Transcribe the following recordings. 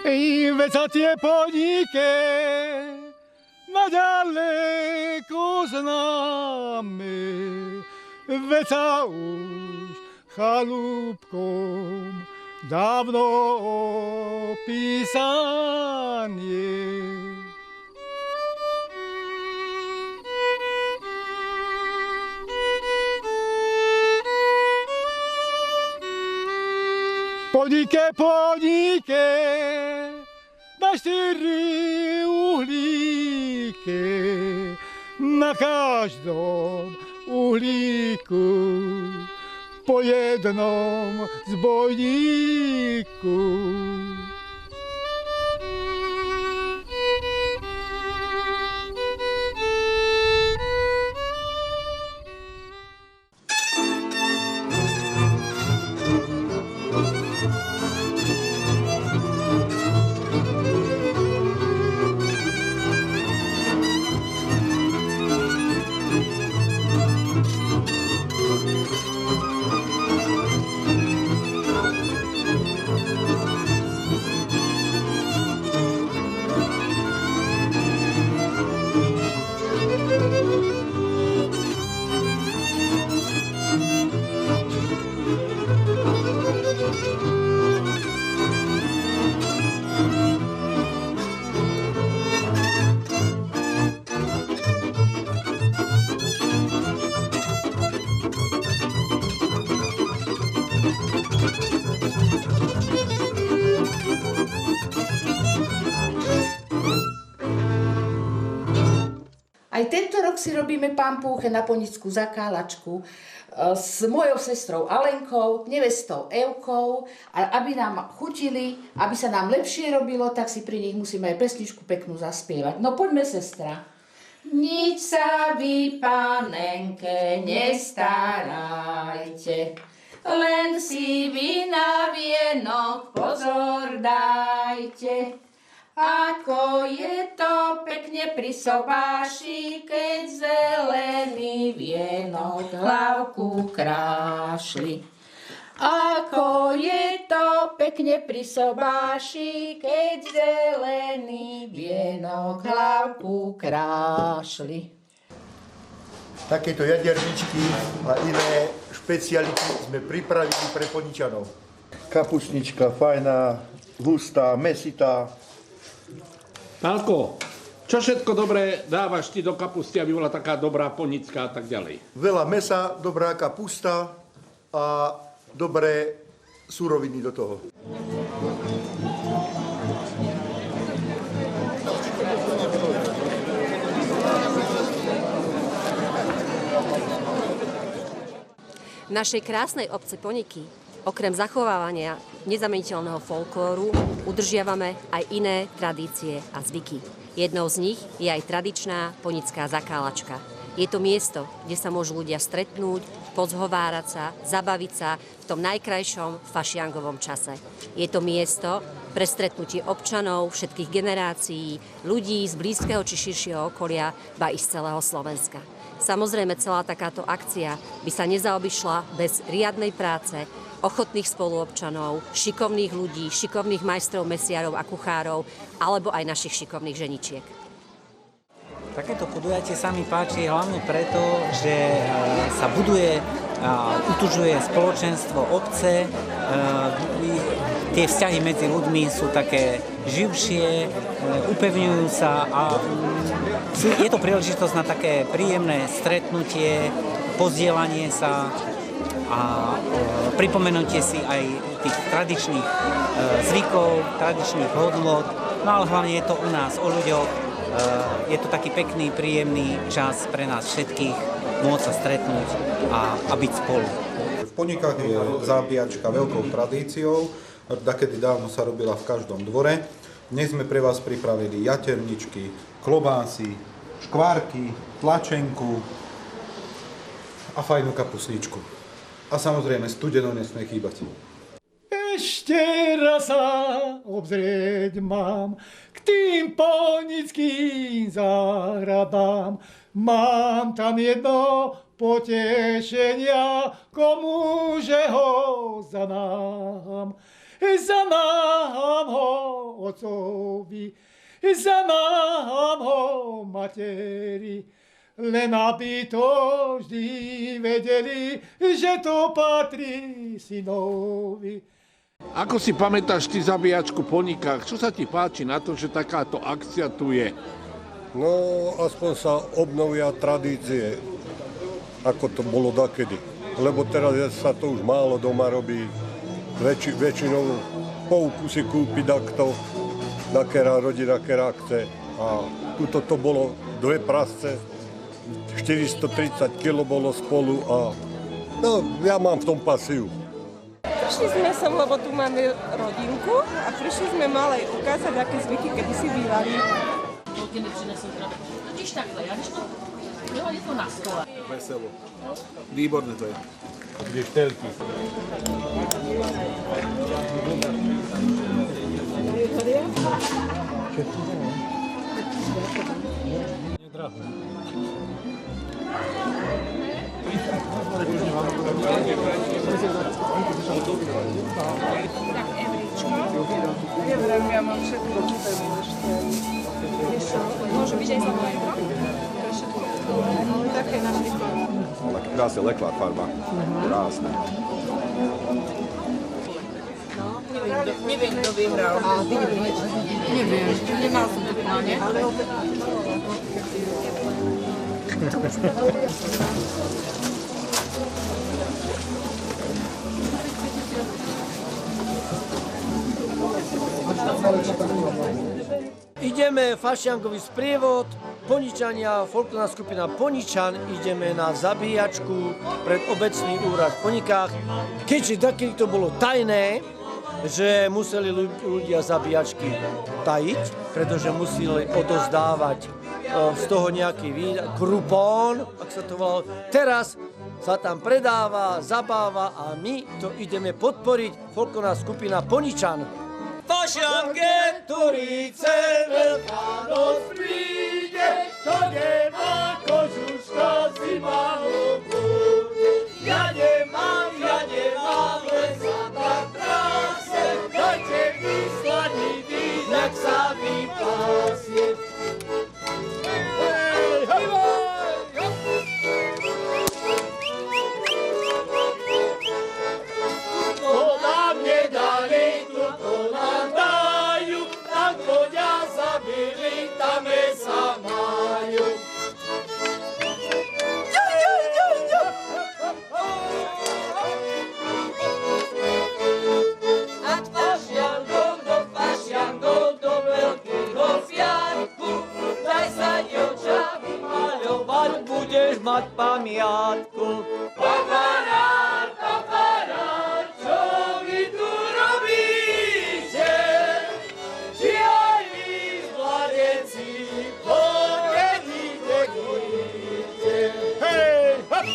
Veď sa tie podniky naďaleko známe, veď sa už chalúbkom dávno opísanie. Podnike, na 4 uhlíke, na každom uhlíku po jednom zbojníku. Aj tento rok si robíme pampúche na ponickú zakálačku s mojou sestrou Alenkou, nevestou Evkou. A aby nám chutili, aby sa nám lepšie robilo, tak si pri nich musíme aj pesničku peknú zaspievať. No poďme, sestra. Nič sa vy, panenke, nestarajte, len si vy na vienok pozor dajte. Ako je to pekne pri sobáši, keď zelený vienok hlavku krášli. Ako je to pekne pri sobáši, keď zelený vienok hlavku krášli. Takéto jaderničky a iné špeciality sme pripravili pre Poničanov. Kapustnička fajná, hustá, mesitá. Pálko, čo všetko dobré dávaš ty do kapusty, aby bola taká dobrá ponická a tak ďalej? Veľa mesa, dobrá kapusta a dobré suroviny do toho. V našej krásnej obce Poniky okrem zachovávania nezameniteľného folklóru udržiavame aj iné tradície a zvyky. Jednou z nich je aj tradičná ponická zakálačka. Je to miesto, kde sa môžu ľudia stretnúť, pozhovárať sa, zabaviť sa v tom najkrajšom fašiangovom čase. Je to miesto pre stretnutie občanov všetkých generácií, ľudí z blízkeho či širšieho okolia, ba i z celého Slovenska. Samozrejme, celá takáto akcia by sa nezaobišla bez riadnej práce, ochotných spoluobčanov, šikovných ľudí, šikovných majstrov, mesiarov a kuchárov, alebo aj našich šikovných ženičiek. Takéto podujatie sa mi páči hlavne preto, že sa buduje a utužuje spoločenstvo obce, tie vzťahy medzi ľuďmi sú také živšie, upevňujú sa a je to príležitosť na také príjemné stretnutie, pozdieľanie sa a pripomenutie si aj tých tradičných zvykov, tradičných hodnôt, no ale hlavne je to u nás, o ľuďoch, je to taký pekný, príjemný čas pre nás všetkých môcť sa stretnúť a byť spolu. V Ponikách je zábíjačka veľkou tradíciou, dakedy dávno sa robila v každom dvore. Dnes sme pre vás pripravili jaterničky, klobásy, škvárky, tlačenku a fajnú kapusničku. A samozrejme, studeno nesmie chýbať. Ešte raz sa obzrieť mám k tým ponickým záhradám. Mám tam jedno potešenia, komuže ho zanám. Zamáham ho otcovi, zamáham ho materi, len aby to vždy vedeli, že to patrí synovi. Ako si pamätáš ty zabíjačku po nikách? Čo sa ti páči na to, že takáto akcia tu je? No, aspoň sa obnovia tradície, ako to bolo dakedy. Lebo teraz sa to už málo doma robí. Väčšinou pouku si kúpi takto, nakera rodina, ktorá chce. A tuto to bolo 2 prasce, 430 kg bolo spolu a no, ja mám v tom pasiu. Prišli sme sem, lebo tu máme rodinku a prišli sme malej ukázať, aké zvyky kedysi bývali. Totiž takhle, ja než to je to na stole. Veselo. Výborné to je. Kde štelky. Neviem, ja mám všetko kúpené ešte. Môže byť aj za mléko? Pre všetko. Také našli. Taký krásny leklár farba. Krásne. Neviem, kto vyhral. Neviem, nemal som to vyhranie. Ideme fašiangový sprievod, Poničania, folklórna skupina Poničan, ideme na zabíjačku pred obecný úrad v Ponikách. Keďže takedy to bolo tajné, že museli ľudia zabíjačky tajiť, pretože museli odozdávať z toho nejaký krupón, ak sa to volalo. Teraz sa tam predáva, zabáva a my to ideme podporiť, folklórna skupina Poničan. Fašianke Turice, Veľká noc príde, to nemá kožuška zima obúde. Ja nemám, len sa tak trásem, dajte mi slaniny, nech sa vypasie. To nám nedali, to nám dajú, tam konia zabili, tam sa majú. Ad fašiangov do veľkého sviatku, daj sa dievča vymaľovať, budeš mať pamiatku. Paparár, čo vy tu robíte? Či aj vy, mladenci, chodení nekúte? Hej, hop!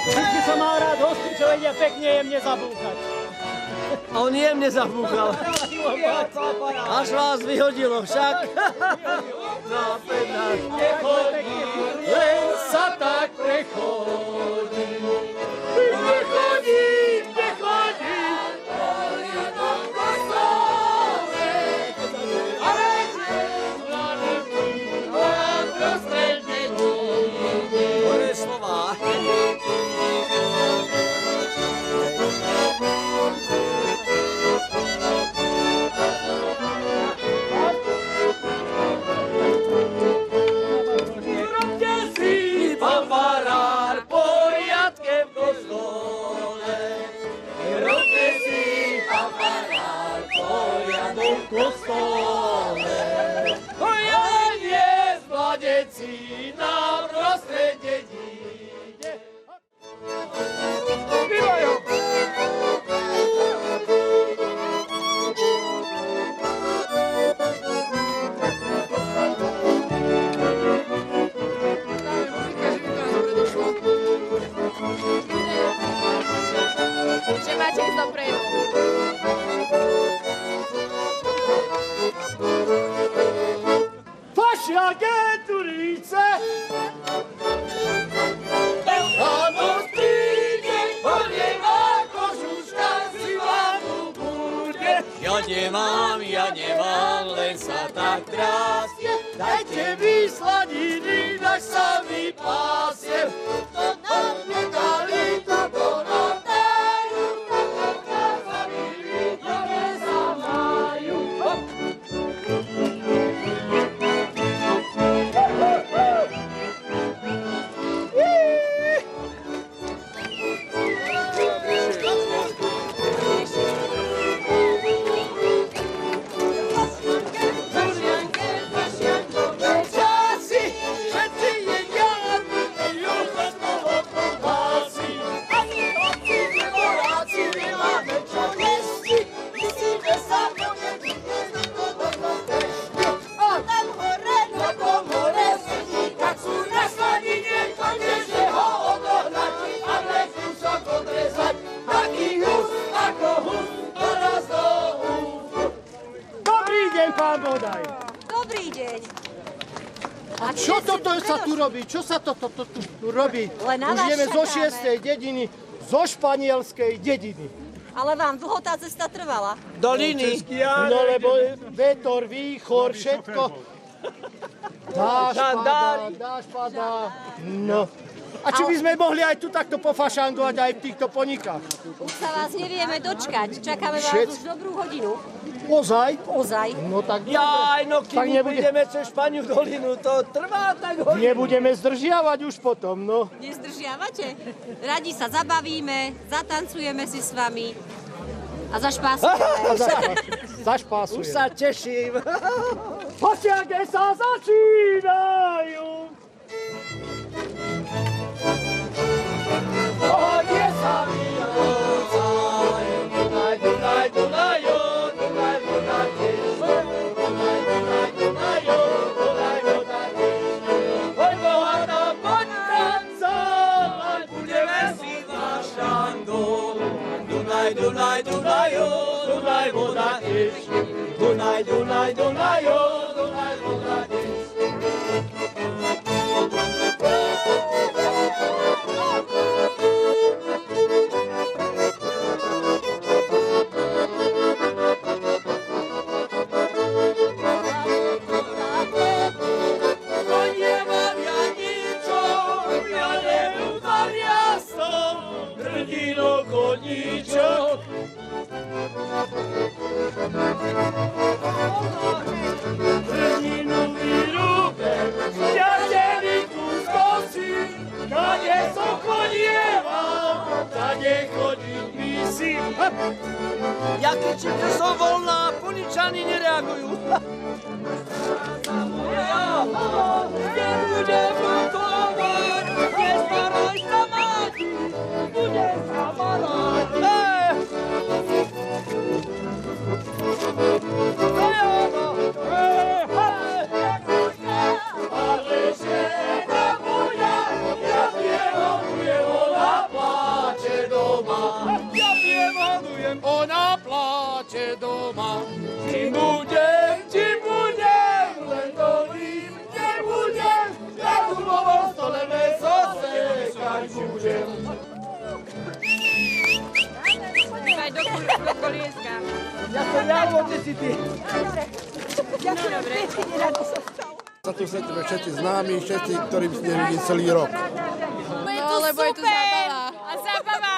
Vždycky som mal rád hosty, čo vedia pekne jemne zabúchať. A on jemne zabúchal. Až vás vyhodilo však. Na pedách nechodí, len sa tak prechodí. Nechodím, poriadom kostole, ale tiež mladý a prostredne níde. Hore slova. Robte si, fanfarár, poriadke v kostole. Robte si, fanfarár, poriadok v kostole. Ja nie z mladenci na prostredne níde. Bývajú! Že máte ísť dopredu. Fašianke Turice, Veľká noc príde, po nemá nemám, len sa tak trásiem. Dajte mi sladiny, naš sa mi pásiem. To nám nedali, to nám dajú, to sa mi ľudia sa majú. Dobrý deň. A čo toto sa tu robí? Čo sa toto tu robí? Len na Už vás ideme zo čakáme. 6. dediny, zo španielskej dediny. Ale vám dlho tá cesta trvala. Doliny. No lebo vetor, výchor, všetko. Dáš padá. No. A či by sme mohli aj tu takto pofašangovať aj v týchto ponikách? Už sa vás nevieme dočkať. Čakáme vás už dobrú hodinu. Ozaj? Ozaj. No tak dobre. Jaj, no kým Prídeme cez Španiu dolinu, to trvá tak hodinu. Nebudeme zdržiavať už potom, no. Nezdržiavate? Radi sa zabavíme, zatancujeme si s vami a zašpásujeme. Zašpásujeme. Už sa teším. Počiarke sa začínajú. Hodie sa vyhľadzajú, Dunaj, Dunaj, Dunajo, Dunaj, voda teče. Dunaj, Dunaj, Dunajo, Dunaj, voda teče. Poď bohatá, poď tancovať, budeme si vašandol. Dunaj, Dunaj, Dunajo, Dunaj, voda teče. Dunaj, Dunaj, Dunajo, Dunaj, voda teče. Koníčok. Hrdinu vyrúbem, ťaženiku z kosy, kade som chodieval, kade chodím myslím. Ja kričím, že som voľná, poničani nereagujú. Nebudem lutovať, nestaraj sa mať, budem sa malať. Ale že nebude, ja pievanujem, ona pláče doma. Ja pievanujem, ona pláče doma. Čím budem, len to vím, nebudem, ja tu vo stole meso sekať budem. Aj do kolieska. Ja som ľavo, ty si ty. Dobre. Sa tu stretneme všetci známi, všetci, ktorým ste nevideli celý rok. No, lebo je tu zábava. A zábava.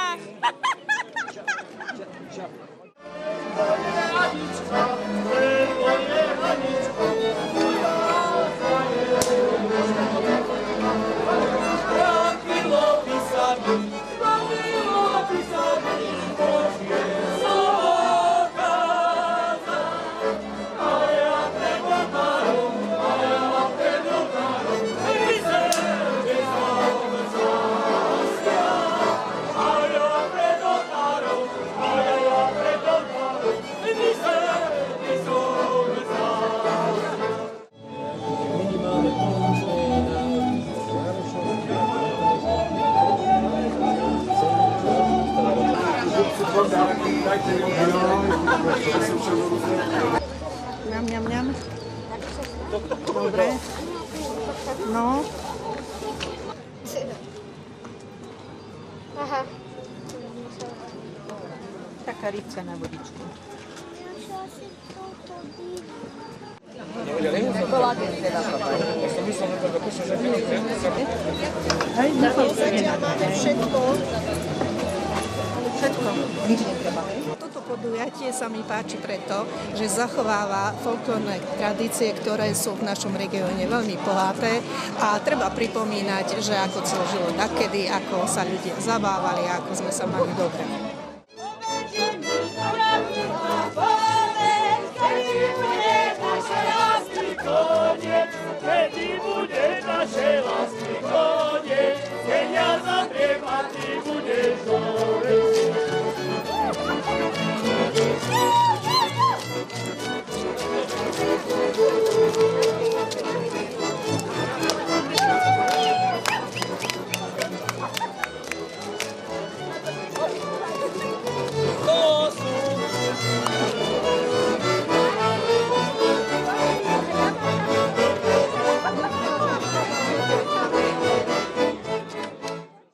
Ňam, ňam, ňam. Dobre. No. Taká rybka na vodičku. Toto podujatie sa mi páči preto, že zachováva folklórne tradície, ktoré sú v našom regióne veľmi bohaté a treba pripomínať, že ako to žilo dakedy, ako sa ľudia zabávali a ako sme sa mali dobre. Kedy bude naše